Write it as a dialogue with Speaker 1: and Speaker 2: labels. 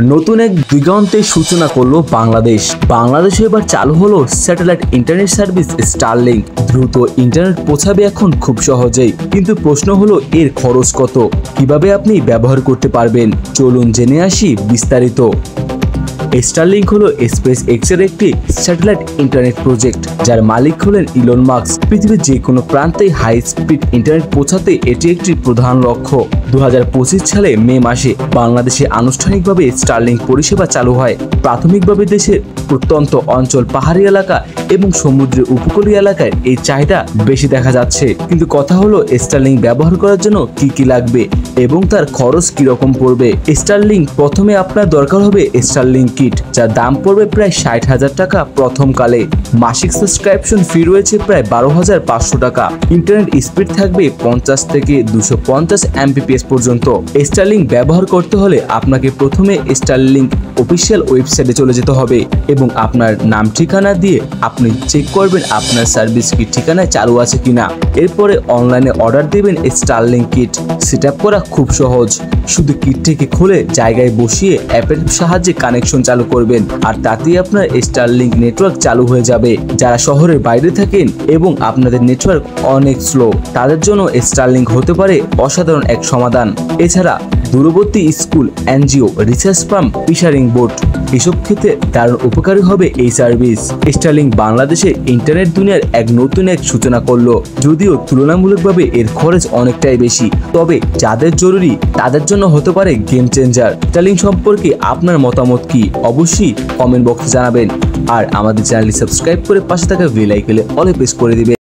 Speaker 1: নতুন এক দিগন্তের সূচনা করলো বাংলাদেশ। বাংলাদেশে এবার চালু হলো স্যাটেলাইট ইন্টারনেট সার্ভিস স্টারলিংক। দ্রুত ইন্টারনেট পৌঁছাবে এখন খুব সহজেই, কিন্তু প্রশ্ন হলো এর খরচ কত, কিভাবে আপনি ব্যবহার করতে পারবেন। চলুন জেনে আসি বিস্তারিত। স্টারলিংক হলো স্পেস এক্স এর একটি স্যাটেলাইট ইন্টারনেট প্রজেক্ট, যার মালিক হলেন ইলন মাস্ক। পৃথিবীর যে কোনো প্রান্তে হাই স্পিড ইন্টারনেট পৌঁছাতে এটি একটি প্রধান লক্ষ্য। 2025 সালে মে মাসে বাংলাদেশে আনুষ্ঠানিকভাবে স্টারলিংক পরিষেবা চালু হয়। প্রাথমিকভাবে দেশের প্রত্যন্ত অঞ্চল, পাহাড়ি এলাকা এবং সমুদ্রের উপকূলীয় এলাকায় এই চাহিদা বেশি দেখা যাচ্ছে। কিন্তু কথা হলো, স্টারলিংক ব্যবহার করার জন্য কি কি লাগবে এবং তার খরচ কিরকম পড়বে। স্টারলিংক প্রথমে আপনার দরকার হবে স্টারলিংক কিট, যার দাম পড়বে প্রায় 60,000 টাকা প্রথমকালে। মাসিক সাবস্ক্রিপশন ফি রয়েছে প্রায় 12,500 টাকা। ইন্টারনেট স্পিড থাকবে 50 থেকে 250 Mbps পর্যন্ত। স্টারলিংক ব্যবহার করতে হলে আপনাকে প্রথমে স্টারলিংক অফিসিয়াল ওয়েবসাইটে চলে যেতে হবে এবং আপনার নাম ঠিকানা দিয়ে আপনি চেক করবেন আপনার সার্ভিস কি ঠিকানায় চালু আছে কিনা। এরপরে অনলাইনে অর্ডার দেবেন স্টারলিংক কিট। সেট আপ করা খুব সহজ, শুধু কিটটিকে খুলে জায়গায় বসিয়ে অ্যাপের সাহায্যে কানেকশন চালু করবেন, আর তাতেই আপনার স্টারলিংক নেটওয়ার্ক চালু হয়ে যাবে। যারা শহরের বাইরে থাকেন এবং আপনাদের নেটওয়ার্ক অনেক স্লো, তাদের জন্য স্টারলিংক হতে পারে অসাধারণ এক সমাধান। এছাড়া দূরবর্তী school, NGO, research farm, ফিশারিং boat, এসব ক্ষেত্রে দারুণ উপকারী হবে এই সার্ভিস। স্টারলিংক বাংলাদেশে ইন্টারনেট দুনিয়ার নতুন এক সূচনা করলো। যদিও তুলনামূলকভাবে এর খরচ অনেকটাই বেশি, তবে যাদের জরুরি তাদের জন্য হতে পারে গেম চেঞ্জার। স্টারলিংক সম্পর্কে আপনার মতামত কি, অবশ্যই কমেন্ট বক্সে জানাবেন। আর আমাদের চ্যানেলটি সাবস্ক্রাইব করে পাশে থাকা বেল আইকনে অলে প্রেস করে দিবেন।